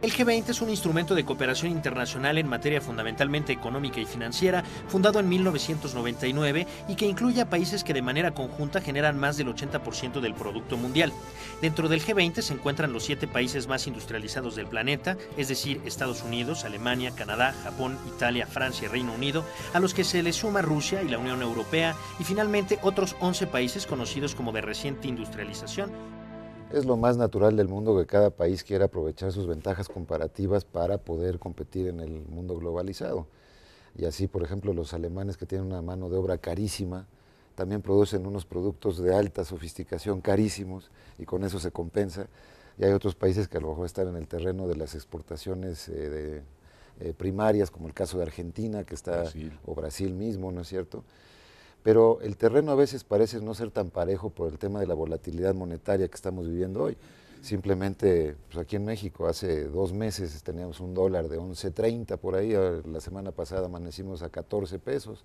El G20 es un instrumento de cooperación internacional en materia fundamentalmente económica y financiera, fundado en 1999 y que incluye a países que de manera conjunta generan más del 80% del producto mundial. Dentro del G20 se encuentran los 7 países más industrializados del planeta, es decir, Estados Unidos, Alemania, Canadá, Japón, Italia, Francia y Reino Unido, a los que se le suma Rusia y la Unión Europea, y finalmente otros 11 países conocidos como de reciente industrialización. Es lo más natural del mundo que cada país quiera aprovechar sus ventajas comparativas para poder competir en el mundo globalizado. Y así, por ejemplo, los alemanes, que tienen una mano de obra carísima, también producen unos productos de alta sofisticación carísimos y con eso se compensa. Y hay otros países que a lo mejor están en el terreno de las exportaciones primarias, como el caso de Argentina, que está, o Brasil mismo, ¿no es cierto? Pero el terreno a veces parece no ser tan parejo por el tema de la volatilidad monetaria que estamos viviendo hoy. Simplemente, pues aquí en México hace 2 meses teníamos un dólar de 11.30 por ahí, la semana pasada amanecimos a 14 pesos.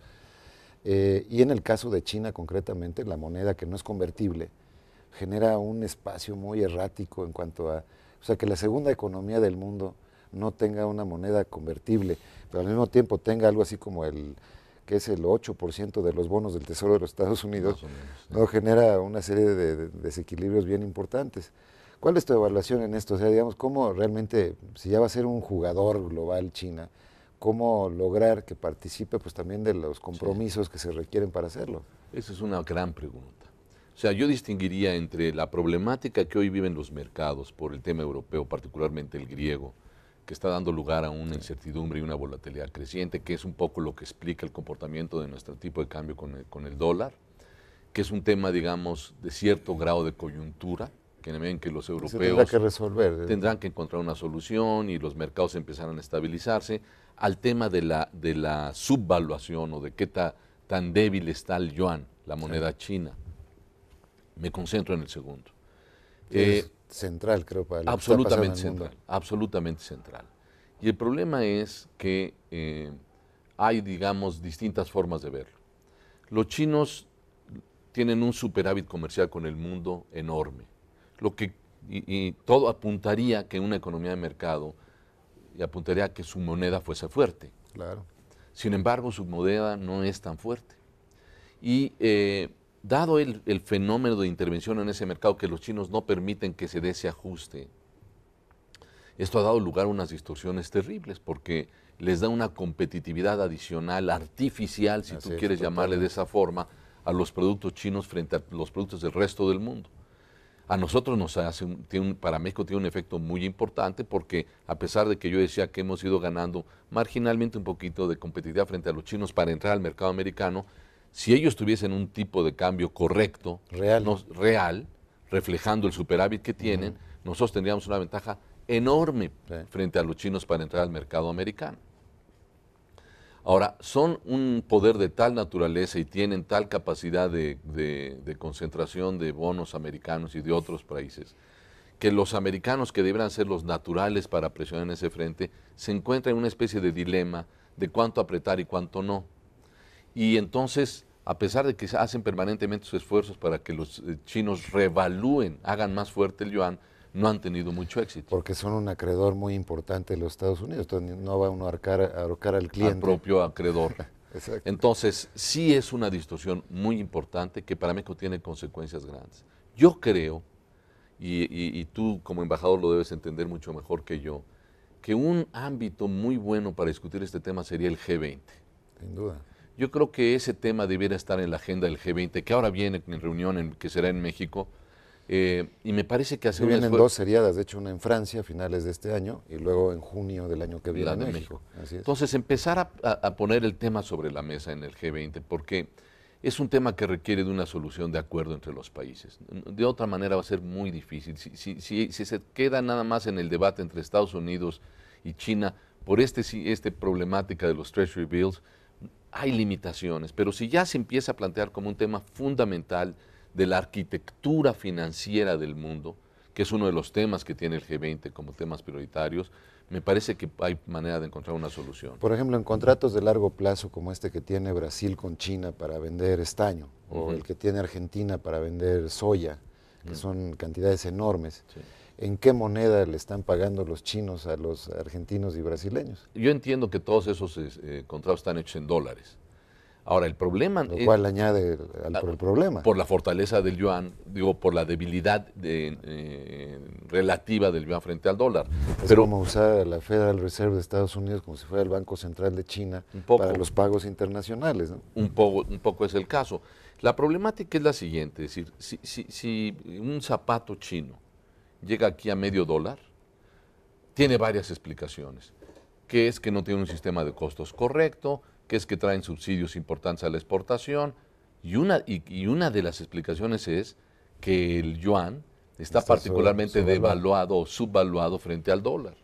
Y en el caso de China concretamente, la moneda que no es convertible genera un espacio muy errático en cuanto a, o sea, que la segunda economía del mundo no tenga una moneda convertible, pero al mismo tiempo tenga algo así como que es el 8% de los bonos del Tesoro de los Estados Unidos, ¿no? Genera una serie de desequilibrios bien importantes. ¿Cuál es tu evaluación en esto? O sea, digamos, ¿cómo realmente, si ya va a ser un jugador global China, cómo lograr que participe pues también de los compromisos que se requieren para hacerlo? Esa es una gran pregunta. O sea, yo distinguiría entre la problemática que hoy viven los mercados por el tema europeo, particularmente el griego, que está dando lugar a una incertidumbre y una volatilidad creciente, que es un poco lo que explica el comportamiento de nuestro tipo de cambio con el dólar, que es un tema, digamos, de cierto grado de coyuntura, que ven que los europeos que resolver. Tendrán que encontrar una solución y los mercados empezarán a estabilizarse, al tema de la subvaluación o de qué tan débil está el yuan, la moneda china. Me concentro en el segundo. Es central, creo, para lo absolutamente que está pasando en el mundo. absolutamente central. Y el problema es que hay, digamos, distintas formas de verlo. Los chinos tienen un superávit comercial con el mundo enorme, y todo apuntaría que una economía de mercado y apuntaría a que su moneda fuese fuerte. Claro. Sin embargo, su moneda no es tan fuerte. Y dado el fenómeno de intervención en ese mercado, que los chinos no permiten que se dé ese ajuste, esto ha dado lugar a unas distorsiones terribles, porque les da una competitividad adicional, artificial, si tú quieres llamarle de esa forma, a los productos chinos frente a los productos del resto del mundo. A nosotros nos hace para México tiene un efecto muy importante, porque a pesar de que yo decía que hemos ido ganando marginalmente un poquito de competitividad frente a los chinos para entrar al mercado americano, si ellos tuviesen un tipo de cambio correcto, real, reflejando el superávit que tienen, nosotros tendríamos una ventaja enorme frente a los chinos para entrar al mercado americano. Ahora, son un poder de tal naturaleza y tienen tal capacidad de concentración de bonos americanos y de otros países, que los americanos, que deberían ser los naturales para presionar en ese frente, se encuentran en una especie de dilema de cuánto apretar y cuánto no. Y entonces, a pesar de que hacen permanentemente sus esfuerzos para que los chinos revalúen, hagan más fuerte el yuan, no han tenido mucho éxito. Porque son un acreedor muy importante de los Estados Unidos, entonces no va uno a ahorcar al cliente. Al propio acreedor. Exacto. Entonces, sí es una distorsión muy importante que para México tiene consecuencias grandes. Yo creo, y tú como embajador lo debes entender mucho mejor que yo, que un ámbito muy bueno para discutir este tema sería el G20. Sin duda. Yo creo que ese tema debiera estar en la agenda del G20, que ahora viene en reunión que será en México, y me parece que hacer un esfuerzo. Vienen 2 seriadas, de hecho una en Francia a finales de este año y luego en junio del año que viene en México. Así es. Entonces empezar a poner el tema sobre la mesa en el G20, porque es un tema que requiere de una solución de acuerdo entre los países. De otra manera va a ser muy difícil. Si se queda nada más en el debate entre Estados Unidos y China por esta problemática de los Treasury Bills, hay limitaciones, pero si ya se empieza a plantear como un tema fundamental de la arquitectura financiera del mundo, que es uno de los temas que tiene el G20 como temas prioritarios, me parece que hay manera de encontrar una solución. Por ejemplo, en contratos de largo plazo como este que tiene Brasil con China para vender estaño, o el que tiene Argentina para vender soya, que son cantidades enormes. Sí. ¿En qué moneda le están pagando los chinos a los argentinos y brasileños? Yo entiendo que todos esos contratos están hechos en dólares. Ahora, el problema Lo cual añade por el problema. por la fortaleza del yuan, digo, por la debilidad relativa del yuan frente al dólar. Es Pero como usar a la Federal Reserve de Estados Unidos como si fuera el Banco Central de China Un poco. para los pagos internacionales, ¿no? un poco es el caso. La problemática es la siguiente, es decir, si un zapato chino llega aquí a $0.50, tiene varias explicaciones. Que es que no tiene un sistema de costos correcto, que es que traen subsidios importantes a la exportación, y una de las explicaciones es que el yuan está particularmente devaluado o subvaluado frente al dólar.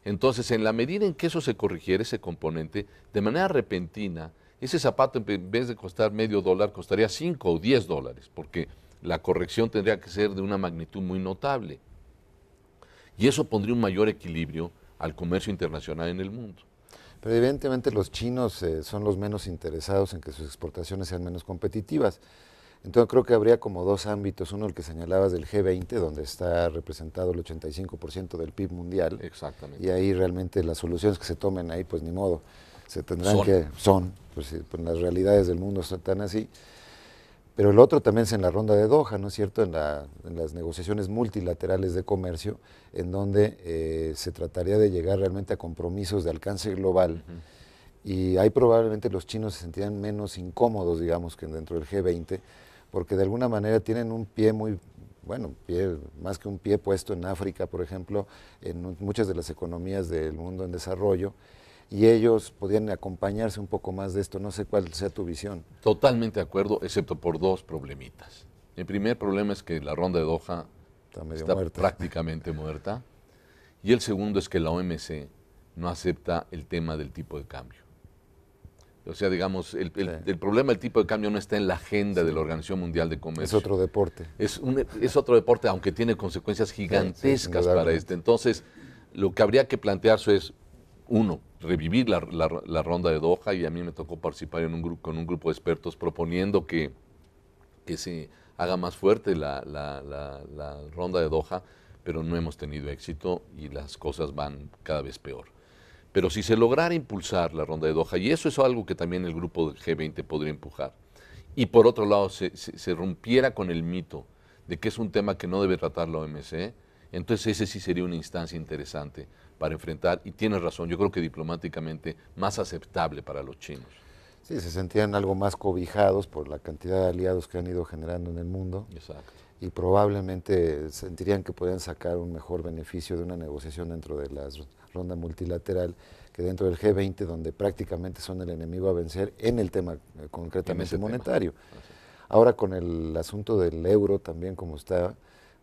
Entonces, en la medida en que eso se corrigiera, ese componente, de manera repentina, ese zapato en vez de costar $0.50 costaría $5 o $10, porque la corrección tendría que ser de una magnitud muy notable. Y eso pondría un mayor equilibrio al comercio internacional en el mundo. Pero evidentemente los chinos son los menos interesados en que sus exportaciones sean menos competitivas. Entonces creo que habría como dos ámbitos. Uno, el que señalabas del G20, donde está representado el 85% del PIB mundial. Exactamente. Y ahí realmente las soluciones que se tomen ahí, pues ni modo. Se tendrán pues las realidades del mundo están así. Pero el otro también es en la ronda de Doha, ¿no es cierto?, en las negociaciones multilaterales de comercio, en donde se trataría de llegar realmente a compromisos de alcance global. Y ahí probablemente los chinos se sentirían menos incómodos, digamos, que dentro del G20, porque de alguna manera tienen un pie más que un pie puesto en África, por ejemplo, en muchas de las economías del mundo en desarrollo, y ellos podrían acompañarse un poco más de esto. No sé cuál sea tu visión. Totalmente de acuerdo, excepto por dos problemitas. El primer problema es que la ronda de Doha está prácticamente muerta. Y el segundo es que la OMC no acepta el tema del tipo de cambio. O sea, digamos, el problema del tipo de cambio no está en la agenda de la Organización Mundial de Comercio. Es otro deporte. Es otro deporte, aunque tiene consecuencias gigantescas para este. Entonces, lo que habría que plantearse es, uno, revivir la ronda de Doha, y a mí me tocó participar con un grupo de expertos proponiendo que se haga más fuerte la ronda de Doha, pero no hemos tenido éxito y las cosas van cada vez peor. Pero si se lograra impulsar la ronda de Doha, y eso es algo que también el grupo del G20 podría empujar, y por otro lado se rompiera con el mito de que es un tema que no debe tratar la OMC, entonces ese sí sería una instancia interesante para enfrentar, y tienes razón, yo creo que diplomáticamente más aceptable para los chinos. Sí, se sentían algo más cobijados por la cantidad de aliados que han ido generando en el mundo. Exacto. Y probablemente sentirían que podían sacar un mejor beneficio de una negociación dentro de la ronda multilateral que dentro del G20, donde prácticamente son el enemigo a vencer en el tema concretamente monetario. Ahora con el asunto del euro también como está,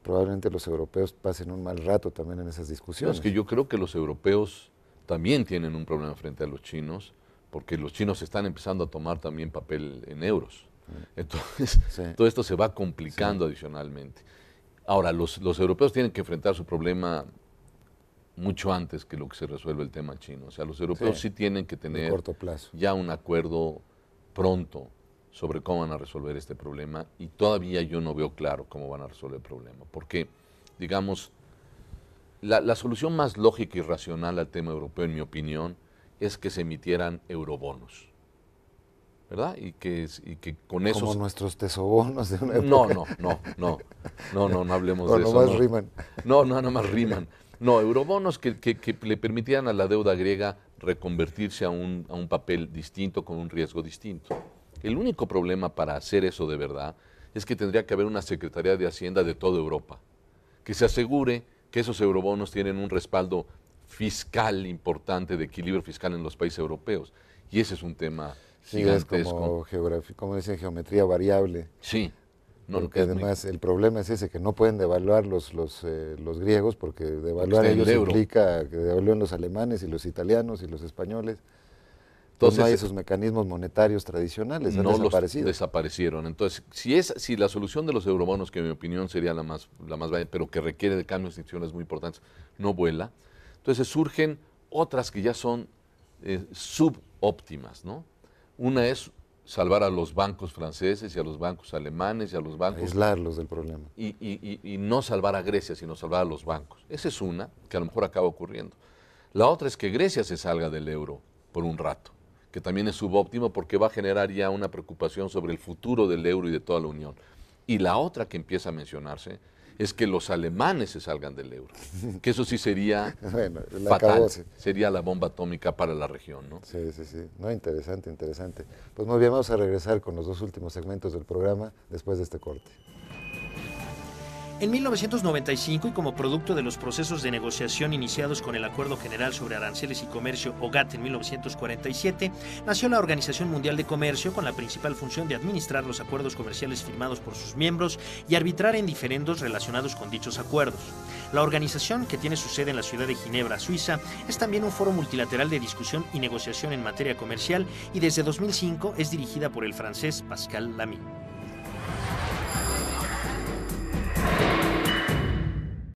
probablemente los europeos pasen un mal rato también en esas discusiones. Es que yo creo que los europeos también tienen un problema frente a los chinos, porque los chinos están empezando a tomar también papel en euros. Entonces, todo esto se va complicando adicionalmente. Ahora, los europeos tienen que enfrentar su problema mucho antes que lo que se resuelve el tema chino. O sea, los europeos sí tienen que tener corto plazo ya un acuerdo pronto sobre cómo van a resolver este problema, y todavía yo no veo claro cómo van a resolver el problema, porque, digamos, la solución más lógica y racional al tema europeo, en mi opinión, es que se emitieran eurobonos, ¿verdad? Y que con esos... Como nuestros tesobonos de una época. No hablemos de eso. Nomás riman. No, nada más riman. No, eurobonos que le permitieran a la deuda griega reconvertirse a un papel distinto, con un riesgo distinto. El único problema para hacer eso de verdad es que tendría que haber una Secretaría de Hacienda de toda Europa, que se asegure que esos eurobonos tienen un respaldo fiscal importante, de equilibrio fiscal en los países europeos. Y ese es un tema gigantesco. Es como dicen, geometría variable. Sí. No, porque además el problema es ese, que no pueden devaluar los griegos, porque devaluar ellos implica que devalúen los alemanes y los italianos y los españoles. Entonces no hay esos mecanismos monetarios tradicionales, han desaparecido. Desaparecieron. Entonces, si la solución de los eurobonos, que en mi opinión sería la más válida, pero que requiere de cambios de instituciones muy importantes, no vuela, entonces surgen otras que ya son subóptimas, ¿no? Una es salvar a los bancos franceses y a los bancos alemanes y a los bancos... Aislarlos del problema. Y no salvar a Grecia, sino salvar a los bancos. Esa es una que a lo mejor acaba ocurriendo. La otra es que Grecia se salga del euro por un rato, que también es subóptimo porque va a generar ya una preocupación sobre el futuro del euro y de toda la Unión. Y la otra que empieza a mencionarse es que los alemanes se salgan del euro, que eso sí sería bueno, fatal, acabose. Sería la bomba atómica para la región, ¿no? Sí, sí, sí. No, interesante, interesante. Pues muy bien, vamos a regresar con los dos últimos segmentos del programa después de este corte. En 1995, y como producto de los procesos de negociación iniciados con el Acuerdo General sobre Aranceles y Comercio, o GATT, en 1947, nació la Organización Mundial de Comercio con la principal función de administrar los acuerdos comerciales firmados por sus miembros y arbitrar en diferendos relacionados con dichos acuerdos. La organización, que tiene su sede en la ciudad de Ginebra, Suiza, es también un foro multilateral de discusión y negociación en materia comercial y desde 2005 es dirigida por el francés Pascal Lamy.